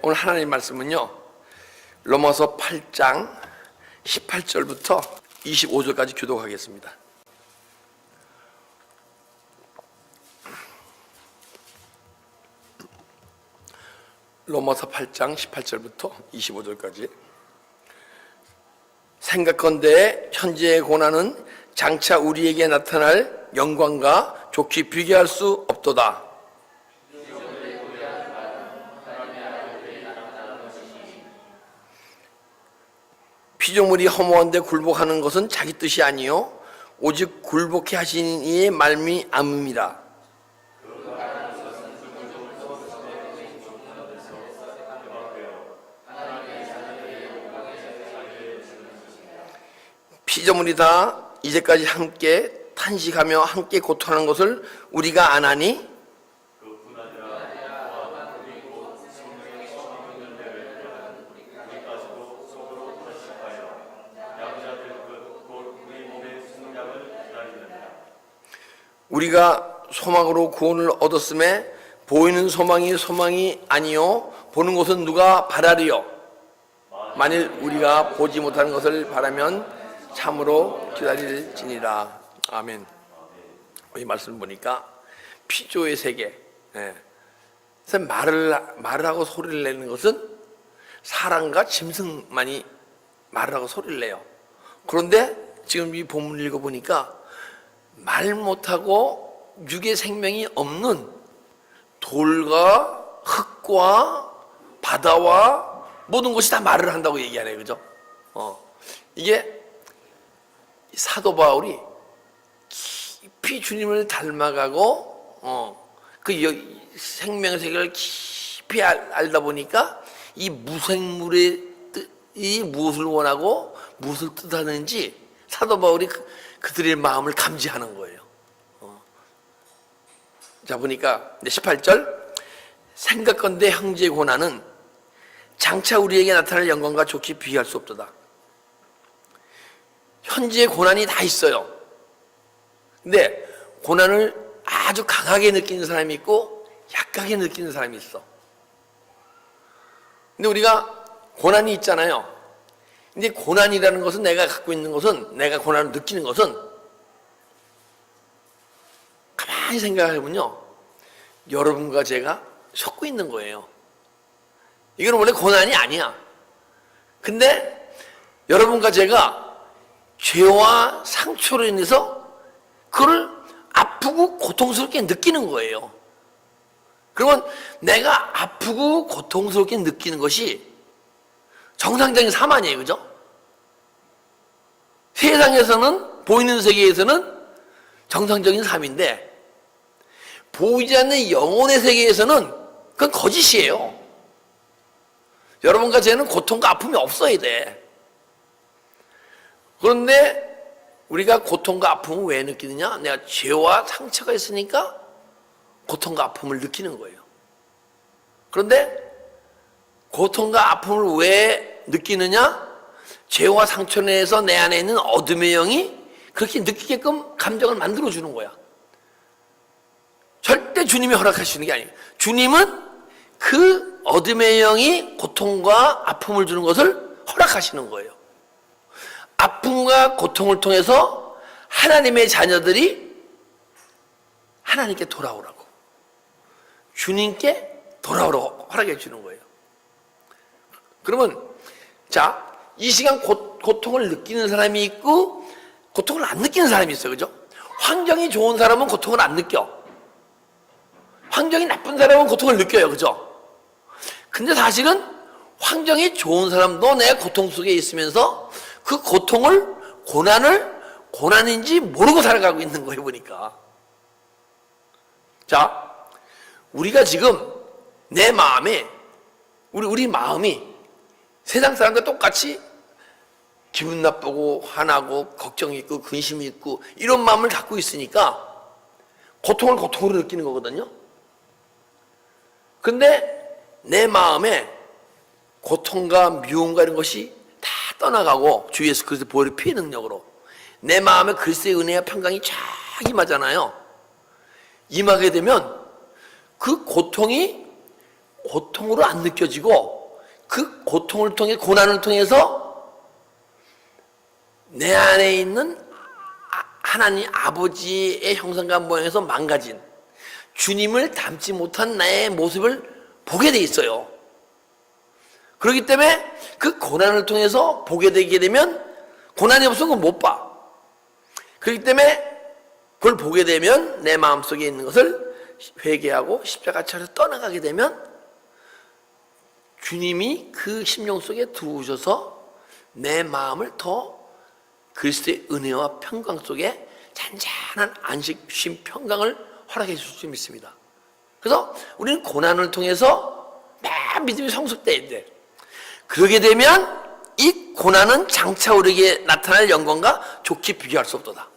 오늘 하나님 말씀은요, 로마서 8장 18절부터 25절까지 교독하겠습니다. 로마서 8장 18절부터 25절까지. 생각건대 현재의 고난은 장차 우리에게 나타날 영광과 좋게 비교할 수 없도다. 피조물이 허무한데 굴복하는 것은 자기 뜻이 아니요 오직 굴복해 하시는 이의 말미암음이라. 피조물이 다 이제까지 함께 탄식하며 함께 고통하는 것을 우리가 안 하니? 우리가 소망으로 구원을 얻었음에 보이는 소망이 아니요 보는 것은 누가 바라리요? 만일 우리가 보지 못하는 것을 바라면 참으로 기다릴지니라. 아멘. 이 말씀 보니까 피조의 세계, 말을 하고 소리를 내는 것은 사람과 짐승만이 말을 하고 소리를 내요. 그런데 지금 이 본문을 읽어보니까 말 못하고 육의 생명이 없는 돌과 흙과 바다와 모든 것이 다 말을 한다고 얘기하네요. 그죠? 이게 사도 바울이 깊이 주님을 닮아가고 그 생명의 세계를 깊이 알다 보니까 이 무생물의 뜻이 무엇을 원하고 무엇을 뜻하는지 사도 바울이 그들의 마음을 감지하는 거예요. 자, 보니까 18절, 생각건대 형제의 고난은 장차 우리에게 나타날 영광과 좋게 비교할 수 없도다. 현재의 고난이 다 있어요. 근데 고난을 아주 강하게 느끼는 사람이 있고 약하게 느끼는 사람이 있어. 근데 우리가 고난이 있잖아요. 근데 고난이라는 것은, 내가 갖고 있는 것은, 내가 고난을 느끼는 것은, 가만히 생각해보면요, 여러분과 제가 섞고 있는 거예요. 이건 원래 고난이 아니야. 근데 여러분과 제가 죄와 상처로 인해서 그걸 아프고 고통스럽게 느끼는 거예요. 그러면 내가 아프고 고통스럽게 느끼는 것이 정상적인 삶 아니에요. 그죠? 세상에서는, 보이는 세계에서는 정상적인 삶인데 보이지 않는 영혼의 세계에서는 그건 거짓이에요. 여러분과 저는 고통과 아픔이 없어야 돼. 그런데 우리가 고통과 아픔을 왜 느끼느냐? 내가 죄와 상처가 있으니까 고통과 아픔을 느끼는 거예요. 그런데 고통과 아픔을 왜 느끼느냐? 죄와 상처 내에서 내 안에 있는 어둠의 영이 그렇게 느끼게끔 감정을 만들어주는 거야. 절대 주님이 허락하시는 게 아니에요. 주님은 그 어둠의 영이 고통과 아픔을 주는 것을 허락하시는 거예요. 아픔과 고통을 통해서 하나님의 자녀들이 하나님께 돌아오라고, 주님께 돌아오라고 허락해 주는 거예요. 그러면 자, 이 시간 고통을 느끼는 사람이 있고 고통을 안 느끼는 사람이 있어요. 그죠? 환경이 좋은 사람은 고통을 안 느껴. 환경이 나쁜 사람은 고통을 느껴요. 그죠? 근데 사실은 환경이 좋은 사람도 내 고통 속에 있으면서 그 고통을, 고난인지 모르고 살아가고 있는 거예요. 보니까. 자, 우리가 지금 내 마음에, 우리 마음이 세상 사람과 똑같이 기분 나쁘고 화나고 걱정이 있고 근심이 있고 이런 마음을 갖고 있으니까 고통을 고통으로 느끼는 거거든요. 근데 내 마음에 고통과 미움과 이런 것이 다 떠나가고 주 예수 그리스도 보혈의 피의 능력으로 내 마음에 그리스도의 은혜와 평강이 쫙 임하잖아요. 임하게 되면 그 고통이 고통으로 안 느껴지고 그 고통을 통해 고난을 통해서 내 안에 있는 하나님 아버지의 형상과 모양에서 망가진 주님을 닮지 못한 나의 모습을 보게 돼 있어요. 그렇기 때문에 그 고난을 통해서 보게 되게 되면 고난이 없으면 그걸 못 봐. 그렇기 때문에 그걸 보게 되면 내 마음속에 있는 것을 회개하고 십자가 차에서 떠나가게 되면 주님이 그 심령 속에 들어오셔서 내 마음을 더 그리스도의 은혜와 평강 속에 잔잔한 안식, 쉼, 평강을 허락해 줄 수 있습니다. 그래서 우리는 고난을 통해서 막 믿음이 성숙돼야 돼. 그러게 되면 이 고난은 장차 우리에게 나타날 영광과 좋게 비교할 수 없도다.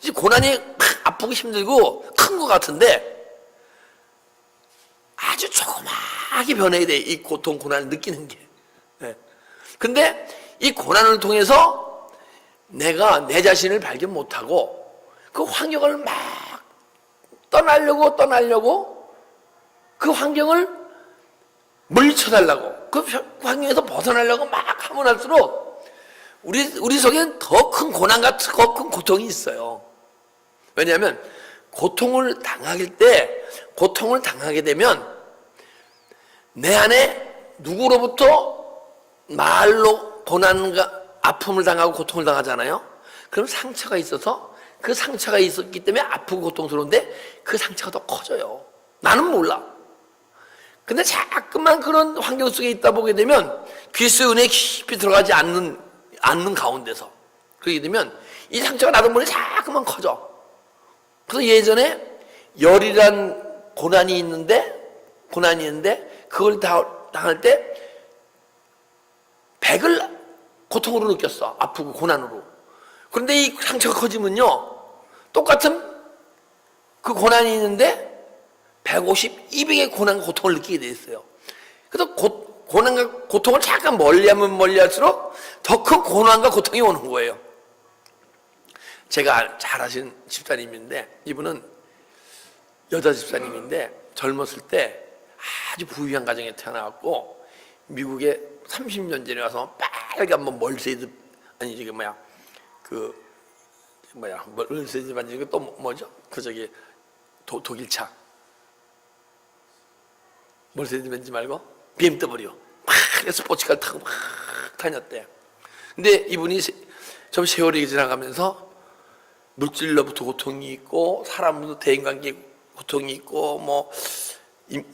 이 고난이 아프고 힘들고 큰 것 같은데 아주 조그맣게 변해야 돼. 이 고통, 고난을 느끼는 게. 근데 이 고난을 통해서 내가 내 자신을 발견 못하고 그 환경을 막 떠나려고 그 환경을 물리쳐달라고 그 환경에서 벗어나려고 막 하면 할수록 우리 속에는 더 큰 고난과 더 큰 고통이 있어요. 왜냐하면 고통을 당하게 되면 내 안에 누구로부터 말로 고난과 아픔을 당하고 고통을 당하잖아요. 그럼 상처가 있어서 그 상처가 있었기 때문에 아프고 고통스러운데 그 상처가 더 커져요. 나는 몰라. 근데 자꾸만 그런 환경 속에 있다 보게 되면 그리스도의 은혜에 깊이 들어가지 않는 가운데서 그러게 되면 이 상처가 나도 모르게 자꾸만 커져. 그래서 예전에 열이란 고난이 있는데 그걸 당할 때 100을 고통으로 느꼈어. 아프고 고난으로. 그런데 이 상처가 커지면요 똑같은 그 고난이 있는데 150, 200의 고난과 고통을 느끼게 돼 있어요. 그래서 고난과 고통을 잠깐 멀리하면 멀리할수록 더 큰 고난과 고통이 오는 거예요. 제가 잘 아시는 집사님인데 이분은 여자 집사님인데 젊었을 때 아주 부유한 가정에 태어나갖고 미국에 30년 전에 와서 빨간 멀세이드 아니 저기 멀세이드 만지는 게 또 뭐죠? 그 저기 독일차 멀세이드 벤츠 말고 BMW 막 스포츠카를 타고 막 다녔대. 근데 이분이 좀 세월이 지나가면서 물질로부터 고통이 있고 사람으로부터 대인관계 고통이 있고 뭐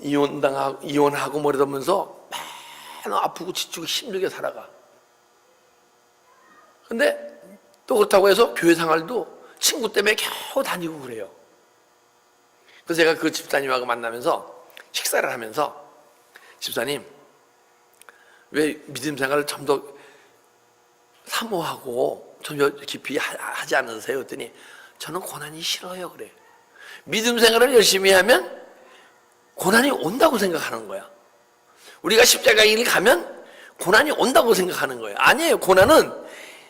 이혼하고 뭐 이러면서 맨날 아프고 지치고 힘들게 살아가. 근데 또 그렇다고 해서 교회 생활도 친구 때문에 겨우 다니고 그래요. 그래서 제가 그 집사님하고 만나면서 식사를 하면서 집사님 왜 믿음 생활을 좀 더 사모하고 좀 더 깊이 하지 않으세요? 그랬더니 저는 고난이 싫어요 그래. 믿음 생활을 열심히 하면 고난이 온다고 생각하는 거야. 우리가 십자가 길을 가면 고난이 온다고 생각하는 거예요. 아니에요. 고난은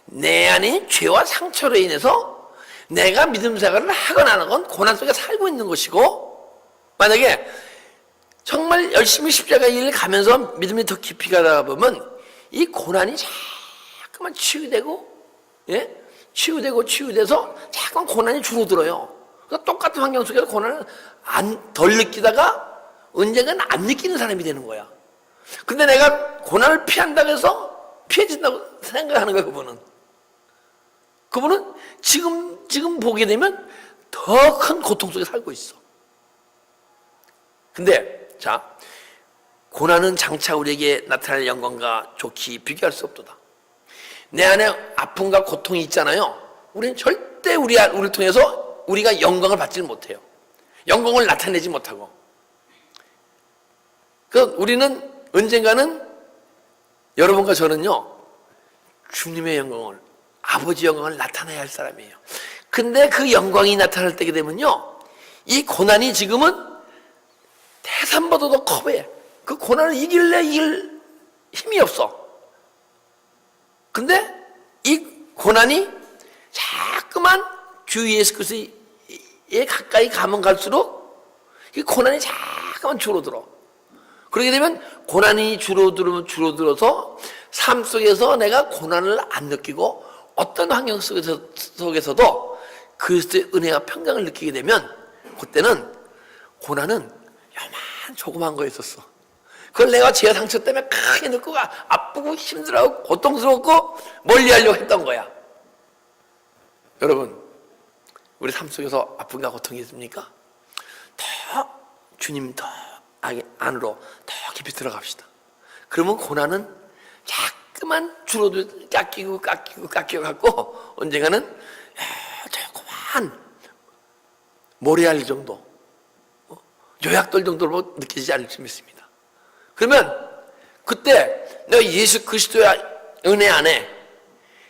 내 안에 죄와 상처로 인해서 내가 믿음 생활을 하거나 안 하건 고난 속에 살고 있는 것이고, 만약에 정말 열심히 십자가 길을 가면서 믿음이 더 깊이 가다 보면 이 고난이 자꾸만 치유돼서 자꾸만 고난이 줄어들어요. 그러니까 똑같은 환경 속에서 고난을 덜 느끼다가 언젠가는 안 느끼는 사람이 되는 거야. 근데 내가 고난을 피한다고 해서 피해진다고 생각하는 거야, 그분은 지금 보게 되면 더 큰 고통 속에 살고 있어. 근데, 자, 고난은 장차 우리에게 나타날 영광과 좋게 비교할 수 없도다. 내 안에 아픔과 고통이 있잖아요. 우리는 절대 우리를 통해서 우리가 영광을 받지는 못해요. 영광을 나타내지 못하고. 우리는 언젠가는 여러분과 저는요 주님의 영광을, 아버지 영광을 나타내야 할 사람이에요. 근데 그 영광이 나타날 때게 되면요 이 고난이 지금은 태산보다도 커해. 그 고난을 이길 힘이 없어. 근데 이 고난이 자꾸만 주 예수 그리스도에 가까이 가면 갈수록 이 고난이 자꾸만 줄어들어. 그렇게 되면 고난이 줄어들어서 삶 속에서 내가 고난을 안 느끼고 어떤 환경 속에서도 그리스도의 은혜와 평강을 느끼게 되면 그때는 고난은 요만 조그만 거였었어. 그걸 내가 죄 상처 때문에 크게 느끼고 아프고 힘들어하고 고통스럽고 멀리하려고 했던 거야. 여러분, 우리 삶 속에서 아픔과 고통이 있습니까? 더 주님 더 안으로 더 깊이 들어갑시다. 그러면 고난은 자꾸만 줄어들 깎이고 갖고 언젠가는 조그만 모래알 정도, 요약돌 정도로 느껴지지 않을 수 있습니다. 그러면 그때 내가 예수 그리스도의 은혜 안에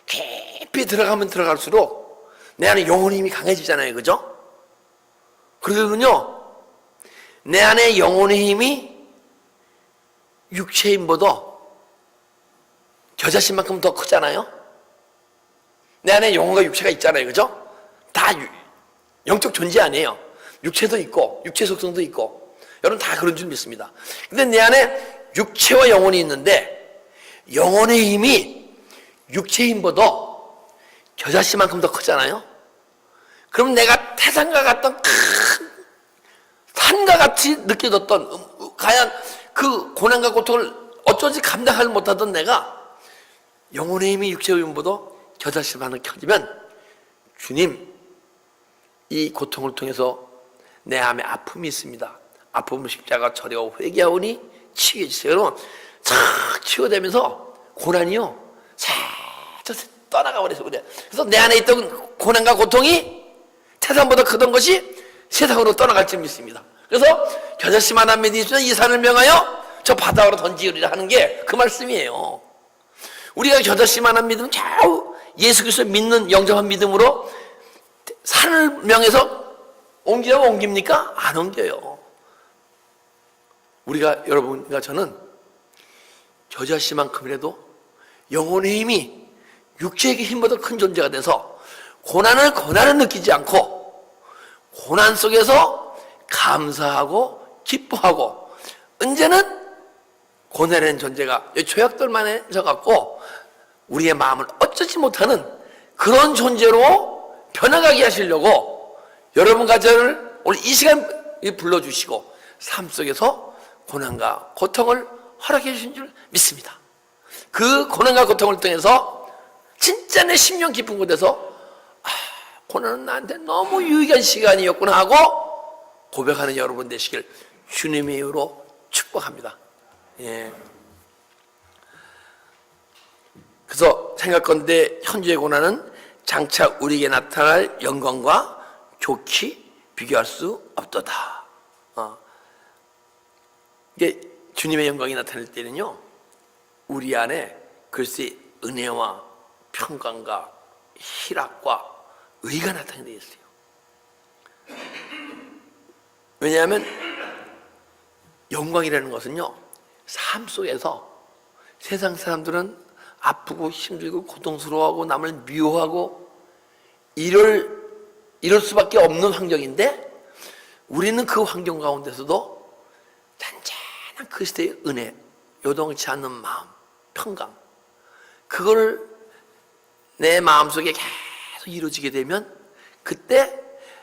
깊이 들어가면 들어갈수록 내 안에 영혼의 힘이 강해지잖아요. 그죠? 그러면요, 내 안에 영혼의 힘이 육체의 힘보다 저 자신만큼 더 크잖아요. 내 안에 영혼과 육체가 있잖아요. 그죠? 다 영적 존재 아니에요. 육체도 있고 육체 속성도 있고 여러분 다 그런 줄 믿습니다. 근데 내 안에 육체와 영혼이 있는데 영혼의 힘이 육체의 힘보다 저 자신만큼 더 크잖아요. 그럼 내가 태산과 같던 큰 산과 같이 느껴졌던 과연 그 고난과 고통을 어쩌지 감당하지 못하던 내가 영혼의 힘이 육체의 힘보다 저 자신만큼 커지면 주님, 이 고통을 통해서 내 안에 아픔이 있습니다. 아픔을 십자가 저려 회개하오니 치유해 주세요. 여러분, 싹 치유되면서 고난이요 싹 떠나가 버려서 그래. 그래서 내 안에 있던 고난과 고통이 태산보다 크던 것이 세상으로 떠나갈 줄 믿습니다. 그래서 겨자씨만 안 믿으시면 이 산을 명하여 저 바다로 던지으리라 하는 게 그 말씀이에요. 우리가 겨자씨만 안 믿으면 좌우 예수 그리스도 믿는 영접한 믿음으로 산을 명해서 옮기라고 옮깁니까? 안 옮겨요. 우리가 여러분과 저는 겨자씨만큼이라도 영혼의 힘이 육체의 힘보다 큰 존재가 돼서 고난을 느끼지 않고 고난 속에서 감사하고 기뻐하고 언제는 고난이라는 존재가 조약돌만 해져갖고 우리의 마음을 어쩌지 못하는 그런 존재로 변화가게 하시려고 여러분과 저를 오늘 이 시간 불러주시고 삶 속에서 고난과 고통을 허락해 주신 줄 믿습니다. 그 고난과 고통을 통해서 진짜 내 심령 깊은 곳에서 고난은 나한테 너무 유익한 시간이었구나 하고 고백하는 여러분 되시길 주님의 이유로 축복합니다. 예. 그래서 생각건대 현재의 고난은 장차 우리에게 나타날 영광과 좋게 비교할 수 없도다. 이게 주님의 영광이 나타날 때는요, 우리 안에 글쎄 은혜와 평강과 희락과 의가 나타나게 되어 있어요. 왜냐하면 영광이라는 것은요, 삶 속에서 세상 사람들은 아프고 힘들고 고통스러워하고 남을 미워하고 이럴 수밖에 없는 환경인데 우리는 그 환경 가운데서도 잔잔한 그리스도의 은혜, 요동치 않는 마음, 평강, 그걸 내 마음속에 계속 이루어지게 되면 그때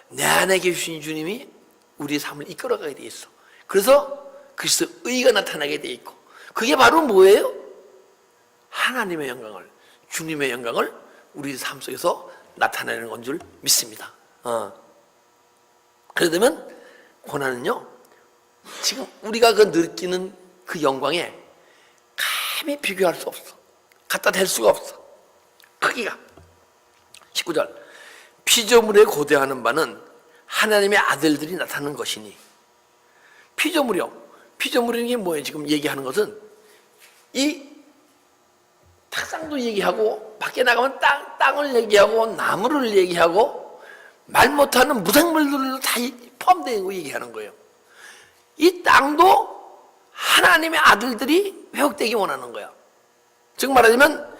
내 안에 계신 주님이 우리의 삶을 이끌어가게 돼 있어. 그래서 그리스도 의가 나타나게 돼 있고, 그게 바로 뭐예요? 하나님의 영광을, 주님의 영광을 우리 삶 속에서 나타내는 건 줄 믿습니다. 그러면 고난은요, 지금 우리가 그 느끼는 그 영광에 감히 비교할 수 없어. 갖다 댈 수가 없어. 크기가. 19절, 피조물에 고대하는 바는 하나님의 아들들이 나타나는 것이니. 피조물이라는 게 뭐예요? 지금 얘기하는 것은 이 탁상도 얘기하고 밖에 나가면 땅을 얘기하고 나무를 얘기하고 말 못하는 무생물들도 다 포함되고 얘기하는 거예요. 이 땅도 하나님의 아들들이 회복되기 원하는 거야. 즉 말하자면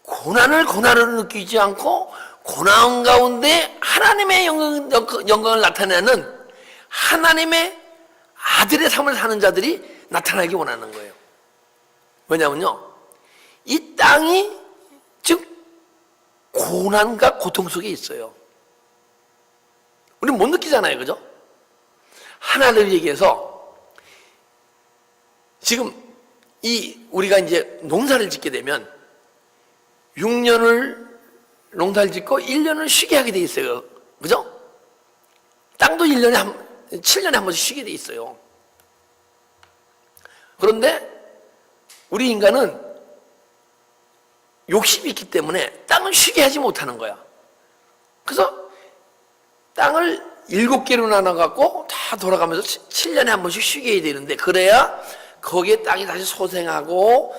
고난을 느끼지 않고 고난 가운데 하나님의 영광을 나타내는 하나님의 아들의 삶을 사는 자들이 나타나기 원하는 거예요. 왜냐면요, 이 땅이 지금 고난과 고통 속에 있어요. 우리는 못 느끼잖아요, 그죠? 하나를 얘기해서 지금 우리가 이제 농사를 짓게 되면 6년을 농사를 짓고 1년을 쉬게 하게 돼 있어요. 그죠? 땅도 7년에 한 번씩 쉬게 돼 있어요. 그런데 우리 인간은 욕심이 있기 때문에 땅을 쉬게 하지 못하는 거야. 그래서 땅을 7개로 나눠갖고 다 돌아가면서 7년에 한 번씩 쉬게 해야 되는데, 그래야 거기에 땅이 다시 소생하고,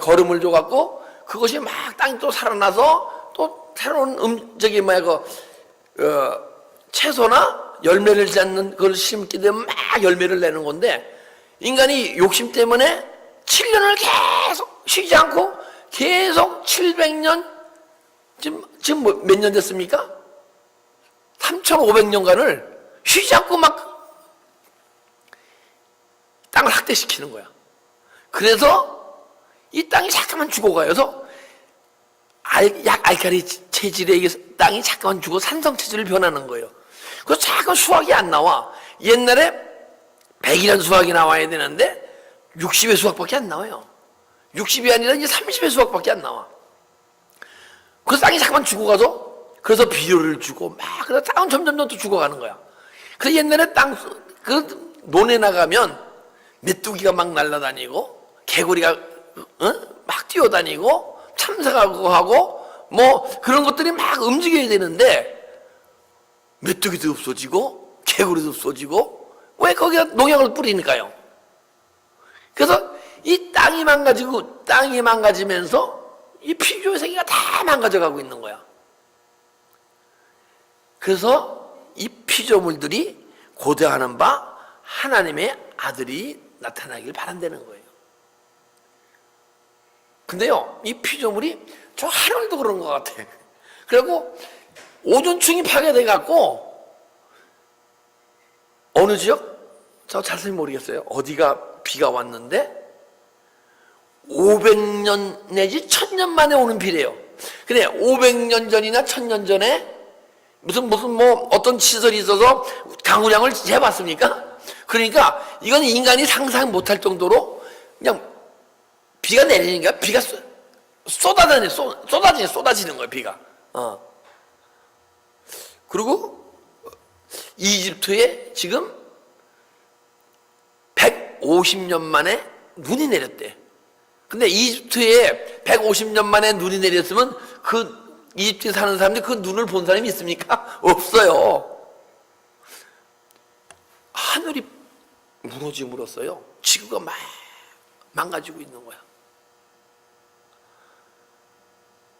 거름을 줘갖고, 그것이 막 땅이 또 살아나서 또 새로운 채소나 열매를 짓는 걸 심게 되면 막 열매를 내는 건데, 인간이 욕심 때문에 7년을 계속 쉬지 않고 계속 700년, 지금 몇 년 됐습니까? 3,500년간을 쉬지 않고 막 땅을 학대시키는 거야. 그래서 이 땅이 잠깐만 죽어가요. 그래서 알칼리 체질에 의해서 땅이 잠깐만 죽어 산성체질을 변하는 거예요. 그래서 잠깐 수확이 안 나와. 옛날에 100이라는 수확이 나와야 되는데 60의 수확밖에 안 나와요. 60이 아니라 이제 30의 수확밖에 안 나와. 그래서 땅이 잠깐만 죽어가서, 그래서 비료를 주고 막, 그래서 땅은 점점 더 죽어가는 거야. 그래서 옛날에 논에 나가면 메뚜기가 막 날아다니고, 개구리가 막 뛰어다니고, 참새가 하고, 뭐 그런 것들이 막 움직여야 되는데, 메뚜기도 없어지고, 개구리도 없어지고, 왜 거기다 농약을 뿌리니까요? 그래서 이 땅이 망가지면서 이 피조의 세계가 다 망가져가고 있는 거야. 그래서 이 피조물들이 고대하는 바 하나님의 아들이 나타나길 바란다는 거예요. 근데요, 이 피조물이 저 하늘도 그런 것 같아. 그리고 오존층이 파괴돼갖고 어느 지역? 저 자세히 모르겠어요. 어디가 비가 왔는데 500년 내지 1000년 만에 오는 비래요. 근데 500년 전이나 1000년 전에 무슨 어떤 시설이 있어서 강우량을 재봤습니까? 그러니까 이건 인간이 상상 못할 정도로 그냥 비가 내리니까 비가 쏟아지는 거예요, 비가. 그리고 이집트에 지금 150년 만에 눈이 내렸대. 근데 이집트에 150년 만에 눈이 내렸으면 그 이집트에 사는 사람들이 그 눈을 본 사람이 있습니까? 없어요. 하늘이 무너짐으로써요, 지구가 막 망가지고 있는 거야.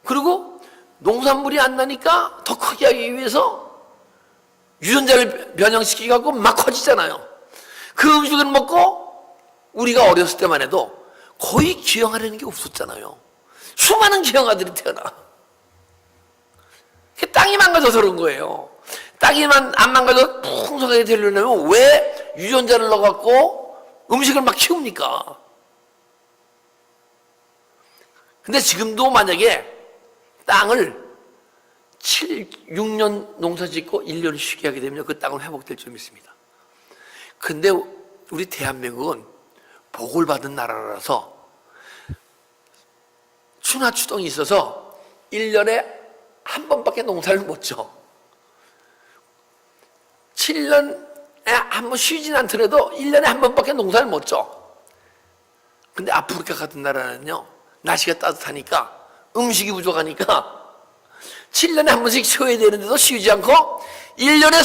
그리고 농산물이 안 나니까 더 크게 하기 위해서 유전자를 변형시키고 막 커지잖아요. 그 음식을 먹고 우리가 어렸을 때만 해도 거의 기형아라는 게 없었잖아요. 수많은 기형아들이 태어나. 땅이 망가져서 그런 거예요. 땅이 안 망가져서 풍성하게 되려면 왜 유전자를 넣어갖고 음식을 막 키웁니까? 근데 지금도 만약에 땅을 6년 농사 짓고 1년 쉬게 하게 되면 그 땅은 회복될 줄 믿습니다. 근데 우리 대한민국은 복을 받은 나라라서 추나 추동이 있어서 1년에 한 번밖에 농사를 못 져. 7년에 한 번 쉬진 않더라도 1년에 한 번밖에 농사를 못 져. 근데 아프리카 같은 나라는요, 날씨가 따뜻하니까 음식이 부족하니까 7년에 한 번씩 쉬어야 되는데도 쉬지 않고 1년에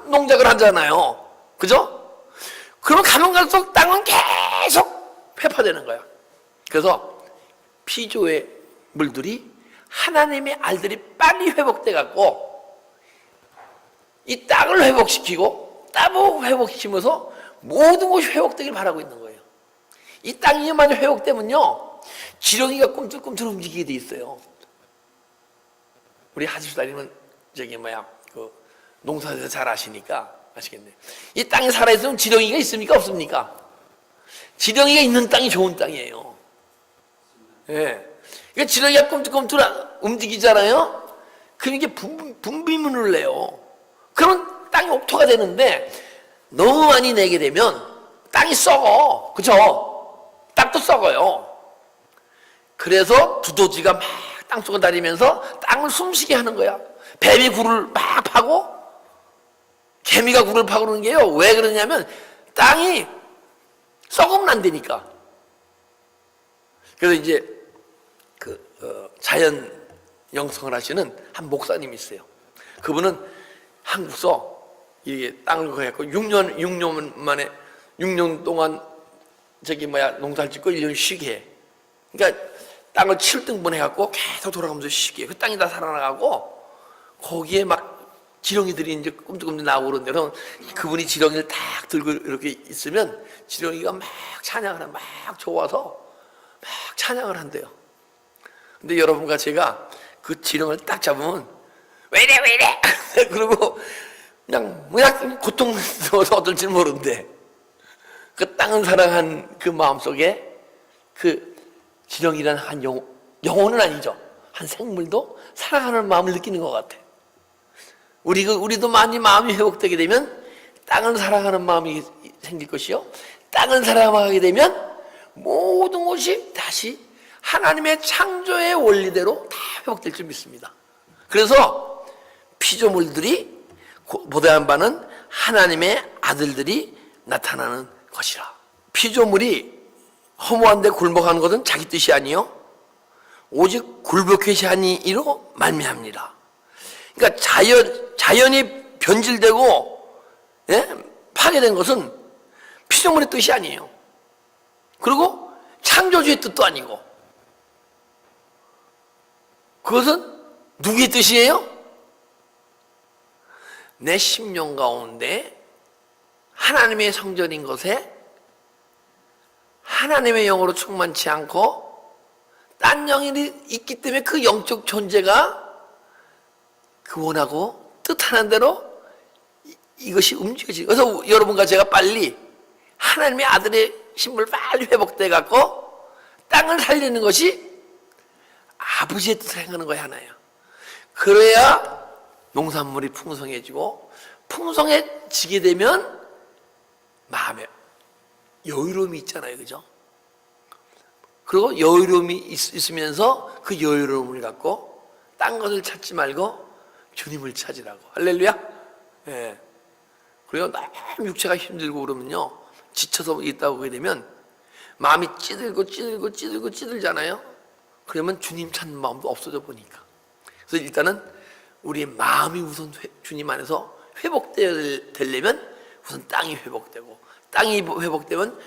3농작을 하잖아요. 그죠? 그러면 가면 갈수록 땅은 계속 회파되는 거야. 그래서 피조의 물들이 하나님의 알들이 빨리 회복돼 갖고 이 땅을 회복시키고 땅을 회복시키면서 모든 것이 회복되길 바라고 있는 거예요. 이 땅이 만약 회복되면요, 지렁이가 꿈틀꿈틀 움직이게 돼 있어요. 우리 하집사님은 농사에서 잘 아시니까 아시겠네요. 이 땅에 살아있으면 지렁이가 있습니까? 없습니까? 지렁이가 있는 땅이 좋은 땅이에요. 예. 그러니까 지렁이가 꿈틀꿈틀 움직이잖아요? 그럼 이게 분비물을 내요. 그러면 땅이 옥토가 되는데 너무 많이 내게 되면 땅이 썩어. 그쵸? 땅도 썩어요. 그래서 두더지가 막 땅속을 다니면서 땅을 숨쉬게 하는 거야. 뱀이 굴을 막 파고 개미가 굴을 파고 그러는 게요. 왜 그러냐면 땅이 썩으면 안 되니까. 그래서 이제 자연 영성을 하시는 한 목사님이 있어요. 그분은 한국서 이게 땅을 구해갖고 6년 만에 6년 동안 농사를 짓고 1년 쉬게 해. 그러니까 땅을 7등분 해갖고 계속 돌아가면서 쉬게 해. 그 땅이 다 살아나가고 거기에 막 지렁이들이 이제 꿈틀꿈틀 나오고 그러는데 그분이 지렁이를 딱 들고 이렇게 있으면 지렁이가 막 찬양을 막 좋아서 막 찬양을 한대요. 근데 여러분과 제가 그 지렁이를 딱 잡으면 왜 이래 그러고 그냥 고통스러워서 어떨지 모르는데 그 땅을 사랑한 그 마음속에 그 지렁이라는 한 영혼은 아니죠. 한 생물도 사랑하는 마음을 느끼는 것 같아. 우리도 많이 마음이 회복되게 되면 땅을 사랑하는 마음이 생길 것이요. 땅을 사랑하게 되면 모든 것이 다시 하나님의 창조의 원리대로 다 회복될 줄 믿습니다. 그래서 피조물들이 보다한 바는 하나님의 아들들이 나타나는 것이라. 피조물이 허무한데 굴복하는 것은 자기 뜻이 아니요 오직 굴복해시 하니 이로 말미암니라. 그러니까 자연이 변질되고 파괴된 것은 피조물의 뜻이 아니에요. 그리고 창조주의 뜻도 아니고 그것은 누구의 뜻이에요? 내 심령 가운데 하나님의 성전인 것에 하나님의 영으로 충만치 않고 딴 영이 있기 때문에 그 영적 존재가 그 원하고 뜻하는 대로 이것이 움직여지죠. 그래서 여러분과 제가 빨리 하나님의 아들의 신분 빨리 회복돼 갖고 땅을 살리는 것이 아버지의 뜻을 행하는 거야 하나야. 그래야 농산물이 풍성해지고 풍성해지게 되면 마음에 여유로움이 있잖아요, 그죠? 그리고 여유로움이 있으면서 그 여유로움을 갖고 딴 것을 찾지 말고 주님을 찾으라고. 할렐루야. 예. 그리고 너무 육체가 힘들고 그러면요 지쳐서 있다고 하게 되면 마음이 찌들잖아요. 그러면 주님 찾는 마음도 없어져 보니까. 그래서 일단은 우리의 마음이 우선 주님 안에서 회복되려면 우선 땅이 회복되고, 땅이 회복되면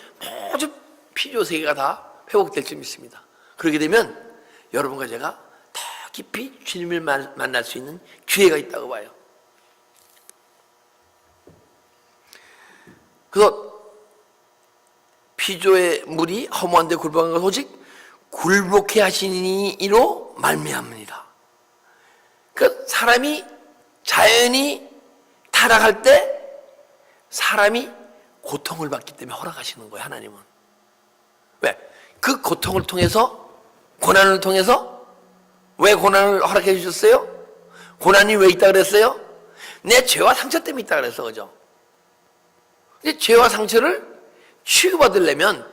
모든 피조세계가 다 회복될 줄 믿습니다. 그렇게 되면 여러분과 제가 더 깊이 주님을 만날 수 있는 기회가 있다고 봐요. 그래서 피조의 물이 허무한데 굴복한 것 오직 굴복해 하시니 이로 말미암으니라. 그 사람이 자연이 타락할 때 사람이 고통을 받기 때문에 허락하시는 거예요, 하나님은. 왜? 그 고통을 통해서, 고난을 통해서 왜 고난을 허락해 주셨어요? 고난이 왜 있다 그랬어요? 내 죄와 상처 때문에 있다 그랬어, 그죠? 근데 죄와 상처를 치유받으려면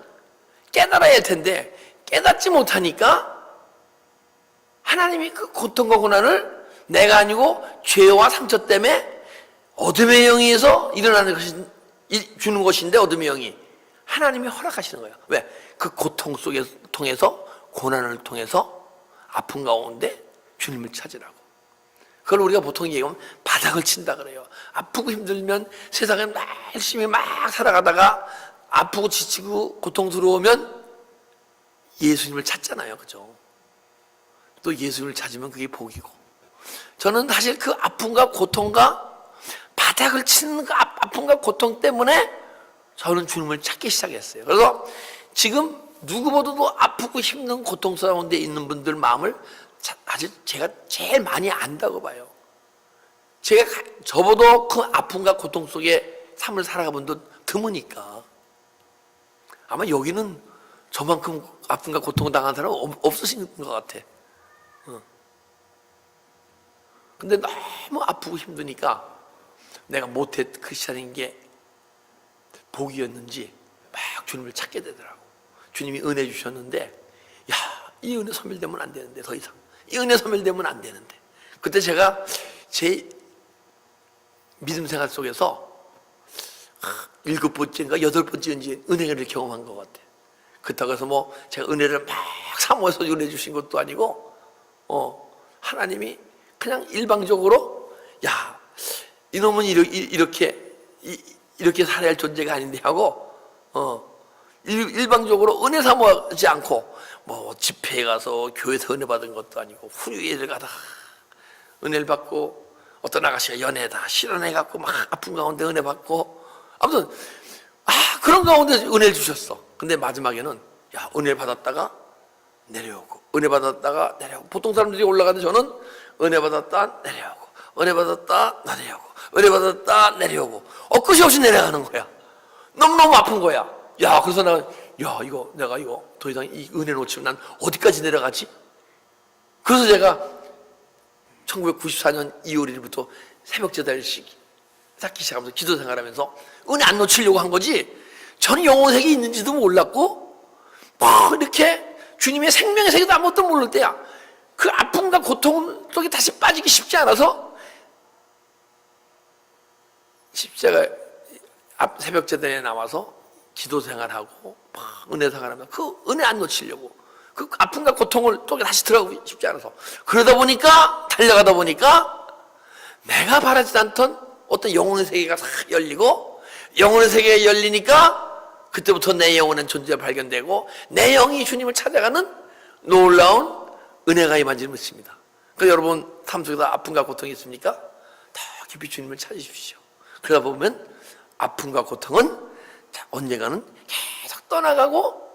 깨달아야 할 텐데 깨닫지 못하니까 하나님이 그 고통과 고난을 내가 아니고 죄와 상처 때문에 어둠의 영에 의해서 일어나는 것이 주는 것인데, 어둠의 영이 하나님이 허락하시는 거예요. 왜? 그 고통 속에 통해서, 고난을 통해서 아픈 가운데 주님을 찾으라고. 그걸 우리가 보통 얘기하면 바닥을 친다 그래요. 아프고 힘들면 세상에 열심히 막 살아가다가 아프고 지치고 고통스러우면 예수님을 찾잖아요, 그죠? 또 예수님을 찾으면 그게 복이고. 저는 사실 그 아픔과 고통과 바닥을 치는 그 아픔과 고통 때문에 저는 주님을 찾기 시작했어요. 그래서 지금 누구보다도 아프고 힘든 고통스러운 데 있는 분들 마음을 사실 제가 제일 많이 안다고 봐요. 저보다 큰 아픔과 고통 속에 삶을 살아가 본 분 드무니까 아마 여기는 저만큼 아픔과 고통을 당한 사람은 없으신 것 같아. 근데 너무 아프고 힘드니까 내가 못해 크리스찬인 게 복이었는지 막 주님을 찾게 되더라고. 주님이 은혜 주셨는데, 야, 이 은혜 소멸되면 안 되는데, 더 이상. 이 은혜 소멸되면 안 되는데. 그때 제가 제 믿음 생활 속에서 7번째인가 8번째인지 은혜를 경험한 것 같아. 그렇다고 해서 뭐 제가 은혜를 막 사모해서 은혜 주신 것도 아니고, 하나님이 그냥 일방적으로, 야, 이놈은 이렇게 살아야 할 존재가 아닌데 하고, 일방적으로 은혜 사모하지 않고, 뭐 집회에 가서 교회에서 은혜 받은 것도 아니고, 후유회를 가다가 은혜를 받고, 어떤 아가씨가 연애다 실현해갖고 막 아픈 가운데 은혜 받고, 아무튼 그런 가운데 은혜를 주셨어. 근데 마지막에는 야, 은혜를 받았다가 내려오고, 은혜 받았다가 내려오고. 보통 사람들이 올라가는데 저는 은혜 받았다 내려오고, 은혜 받았다 내려오고, 은혜 받았다 내려오고, 끝이 없이 내려가는 거야. 너무너무 아픈 거야. 야, 그래서 내가 이거 더 이상 이 은혜 놓치면 난 어디까지 내려가지? 그래서 제가 1994년 2월 1일부터 새벽 제단을 쌓기 시작하면서 기도 생활하면서 은혜 안 놓치려고 한 거지, 저는 영혼 세계에 있는지도 몰랐고, 이렇게 주님의 생명의 세계도 아무것도 모를 때야. 그 아픔과 고통 속에 다시 빠지기 쉽지 않아서 십자가 앞 새벽 제단에 나와서 기도 생활하고 은혜 생활하면서 그 은혜 안 놓치려고, 그 아픔과 고통을 또 다시 들어가고 싶지 않아서, 그러다 보니까 달려가다 보니까 내가 바라지 않던 어떤 영혼의 세계가 싹 열리고, 영혼의 세계가 열리니까 그때부터 내 영혼은 존재가 발견되고 내 영이 주님을 찾아가는 놀라운 은혜가 임하지를 못습니다. 그러니까 여러분 삶 속에서 아픔과 고통이 있습니까? 더 깊이 주님을 찾으십시오. 그러다 보면 아픔과 고통은 언젠가는 계속 떠나가고,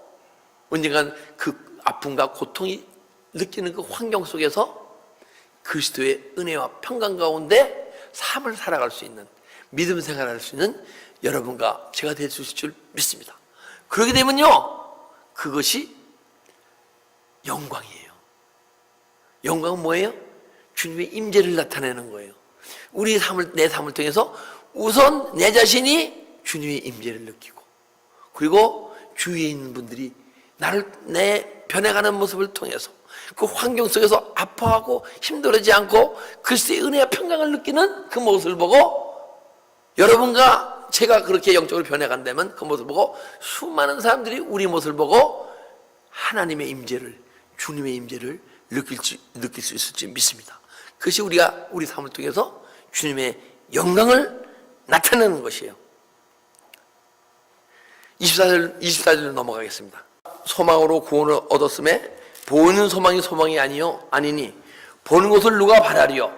언젠가는 그 아픔과 고통이 느끼는 그 환경 속에서 그리스도의 은혜와 평강 가운데 삶을 살아갈 수 있는, 믿음 생활할 수 있는 여러분과 제가 될 수 있을 줄 믿습니다. 그렇게 되면요, 그것이 영광이에요. 영광은 뭐예요? 주님의 임재를 나타내는 거예요. 내 삶을 통해서 우선 내 자신이 주님의 임재를 느끼고, 그리고 주위에 있는 분들이 내 변해가는 모습을 통해서 그 환경 속에서 아파하고 힘들어지지 않고 그리스도의 은혜와 평강을 느끼는 그 모습을 보고, 여러분과 제가 그렇게 영적으로 변해간다면 그 모습을 보고 수많은 사람들이 우리 모습을 보고 하나님의 임재를, 주님의 임재를 느낄 수 있을지 믿습니다. 그것이 우리가 우리 삶을 통해서 주님의 영광을 나타내는 것이에요. 24절로 넘어가겠습니다. 소망으로 구원을 얻었음에 보이는 소망이 소망이 아니니 보는 것을 누가 바라리요?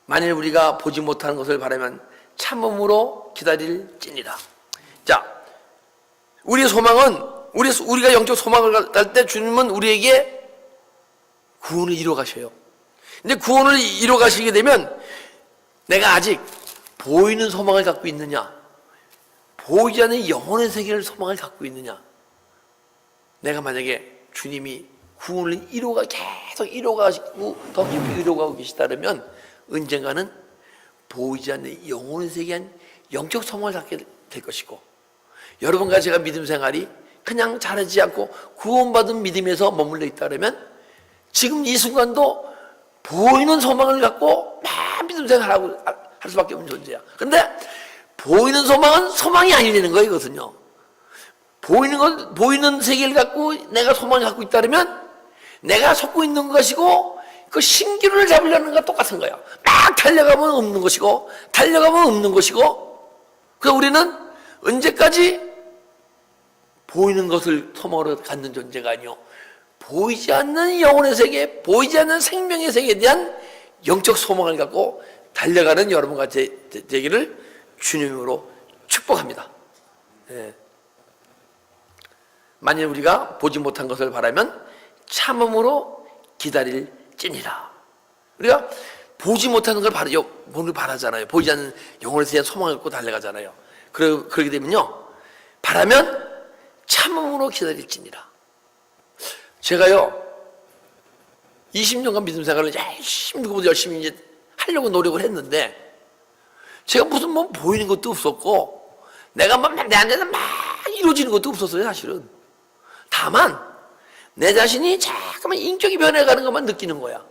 만일 우리가 보지 못하는 것을 바라면 참음으로 기다릴지니라. 자, 우리의 소망은, 우리가 영적 소망을 갈 때 주님은 우리에게 구원을 이뤄 가셔요. 근데 구원을 이뤄 가시게 되면 내가 아직 보이는 소망을 갖고 있느냐, 보이지 않는 영혼의 세계를 소망을 갖고 있느냐. 내가 만약에 주님이 구원을 계속 이뤄가시고 더 깊이 이뤄가고 계시다면 언젠가는 보이지 않는 영혼의 세계한 영적 소망을 갖게 될 것이고, 여러분과 제가 믿음 생활이 그냥 잘하지 않고 구원받은 믿음에서 머물러 있다면 지금 이 순간도 보이는 소망을 갖고 막 믿음 생활하고 할 수밖에 없는 존재야. 근데 보이는 소망은 소망이 아니라는 거예요, 이것은요. 보이는 세계를 갖고 내가 소망을 갖고 있다면 내가 속고 있는 것이고, 그 신기루를 잡으려는 것과 똑같은 거야. 막 달려가면 없는 것이고, 달려가면 없는 것이고. 그래서 우리는 언제까지 보이는 것을 소망으로 갖는 존재가 아니요, 보이지 않는 영혼의 세계, 보이지 않는 생명의 세계에 대한 영적 소망을 갖고 달려가는 여러분과 되기를 주님으로 축복합니다. 네. 만일 우리가 보지 못한 것을 바라면 참음으로 기다릴지니라. 우리가 보지 못하는 걸 보는 바라잖아요. 보이지 않는 영혼에서 대한 소망을 갖고 달려가잖아요. 그러게 되면요, 바라면 참음으로 기다릴지니라. 제가요 20년간 믿음 생활을 열심히 이제 하려고 노력을 했는데, 제가 무슨 뭐 보이는 것도 없었고 내가 막 내 안에서 막 이루어지는 것도 없었어요. 사실은 다만 내 자신이 자꾸만 인격이 변해가는 것만 느끼는 거야.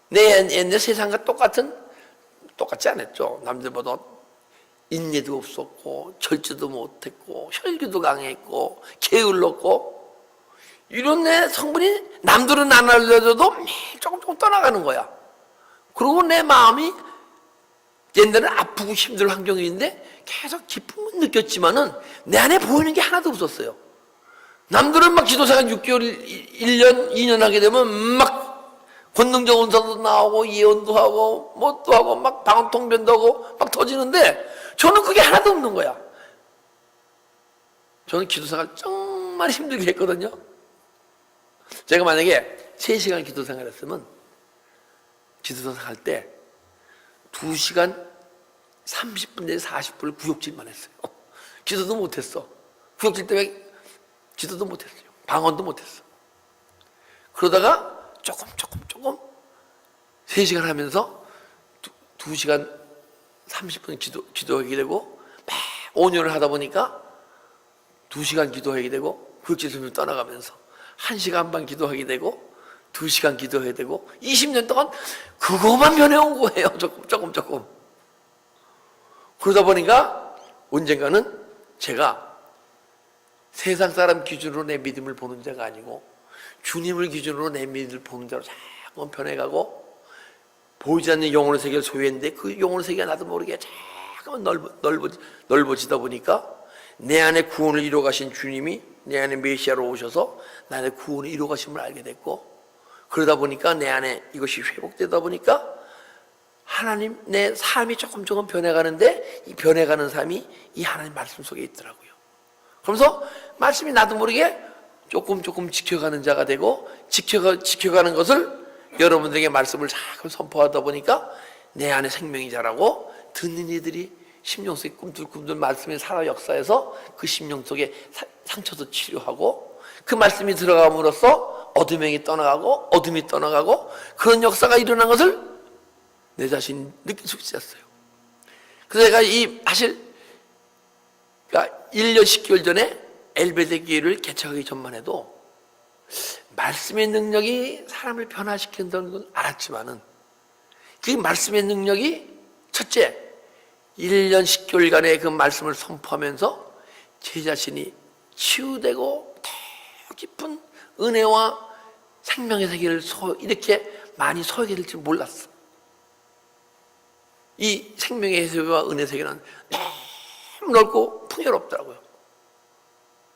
내 옛날 세상과 똑같지 않았죠. 남들보다 인내도 없었고 절제도 못했고 혈기도 강했고 게을렀고, 이런 내 성분이 남들은 안 알려줘도 매일 조금 떠나가는 거야. 그리고 내 마음이 옛날에는 아프고 힘든 환경인데 계속 기쁨은 느꼈지만은 내 안에 보이는 게 하나도 없었어요. 남들은 막 기도생활 6개월, 1년, 2년 하게 되면 막 권능적 은사도 나오고 예언도 하고 뭣도 하고 막 방언통변도 하고 막 터지는데, 저는 그게 하나도 없는 거야. 저는 기도생활 정말 힘들게 했거든요. 제가 만약에 3시간 기도생활 했으면 기도생활 할 때 2시간 30분 내지 40분을 구역질만 했어요. 기도도 못했어. 구역질 때문에 기도도 못했어요. 방언도 못했어. 그러다가 조금 3시간 하면서 2시간 30분 기도하게 되고, 막 5년을 하다 보니까 2시간 기도하게 되고, 구역질 좀 떠나가면서 1시간 반 기도하게 되고 2시간 기도해야 되고, 20년 동안 그것만 변해온 거예요. 조금. 그러다 보니까 언젠가는 제가 세상 사람 기준으로 내 믿음을 보는 자가 아니고 주님을 기준으로 내 믿음을 보는 자로 자꾸 변해가고, 보이지 않는 영혼의 세계를 소유했는데 그 영혼의 세계가 나도 모르게 자꾸 넓어지다 보니까 내 안에 구원을 이루어 가신 주님이 내 안에 메시아로 오셔서 내 안에 구원을 이루어 가심을 알게 됐고, 그러다 보니까 내 안에 이것이 회복되다 보니까 하나님, 내 삶이 조금 변해가는데 이 변해가는 삶이 이 하나님 말씀 속에 있더라고요. 그러면서 말씀이 나도 모르게 조금 지켜가는 자가 되고, 지켜가는 것을 여러분들에게 말씀을 자꾸 선포하다 보니까 내 안에 생명이 자라고, 듣는 이들이 심령 속에 꿈틀꿈틀 말씀의 살아 역사에서 그 심령 속에 상처도 치료하고, 그 말씀이 들어감으로써 어둠이 떠나가고 그런 역사가 일어난 것을 내 자신이 느낄 수 있었어요. 그래서 제가 그러니까 1년 10개월 전에 엘베데 교회를 개척하기 전만 해도 말씀의 능력이 사람을 변화시킨다는 건 알았지만은, 그 말씀의 능력이 첫째 1년 10개월간의 그 말씀을 선포하면서 제 자신이 치유되고 더 깊은 은혜와 생명의 세계를 이렇게 많이 소유하게 될 줄 몰랐어. 이 생명의 세계와 은혜 세계는 너무 넓고 풍요롭더라고요.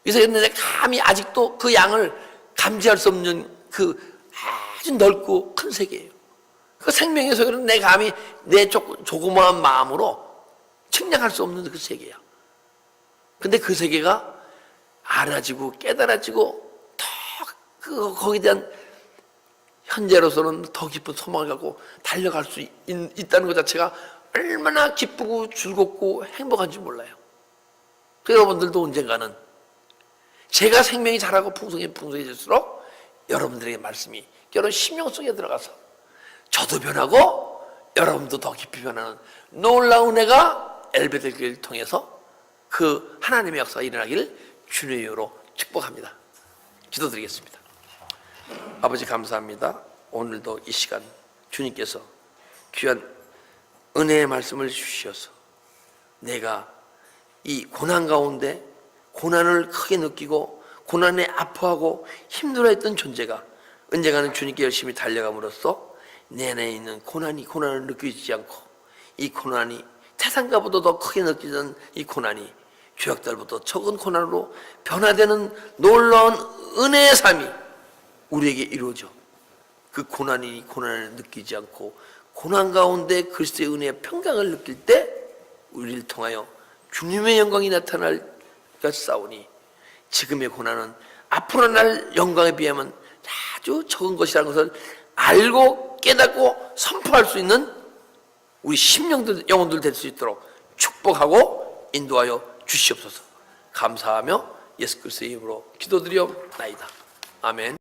그래서 내가 감히 아직도 그 양을 감지할 수 없는 그 아주 넓고 큰 세계예요. 그 생명의 세계는 내 감히 내 조그마한 마음으로 측량할 수 없는 그 세계야. 근데 그 세계가 알아지고 깨달아지고 거기에 대한 현재로서는 더 깊은 소망을 갖고 달려갈 수 있다는 것 자체가 얼마나 기쁘고 즐겁고 행복한지 몰라요. 그 여러분들도 언젠가는 제가 생명이 자라고 풍성해질수록 여러분들에게 말씀이 여러분 심령 속에 들어가서 저도 변하고 여러분도 더 깊이 변하는 놀라운 은혜가 엘베데 교회를 통해서 그 하나님의 역사가 일어나기를 주님의 이름으로 축복합니다. 기도드리겠습니다. 아버지 감사합니다. 오늘도 이 시간 주님께서 귀한 은혜의 말씀을 주셔서 내가 이 고난 가운데 고난을 크게 느끼고 고난에 아파하고 힘들어했던 존재가 언젠가는 주님께 열심히 달려감으로써 내 안에 있는 고난을 느끼지 않고, 이 고난이 태산가보다 더 크게 느끼던 이 고난이 죄악들보다 적은 고난으로 변화되는 놀라운 은혜의 삶이 우리에게 이루어져 그 고난을 느끼지 않고 고난 가운데 그리스도의 은혜의 평강을 느낄 때 우리를 통하여 주님의 영광이 나타날 것사오니, 지금의 고난은 앞으로 날 영광에 비하면 아주 적은 것이라는 것을 알고 깨닫고 선포할 수 있는 우리 심령들 영혼들 될 수 있도록 축복하고 인도하여 주시옵소서. 감사하며 예수 그리스도의 이름으로 기도드리옵나이다. 아멘.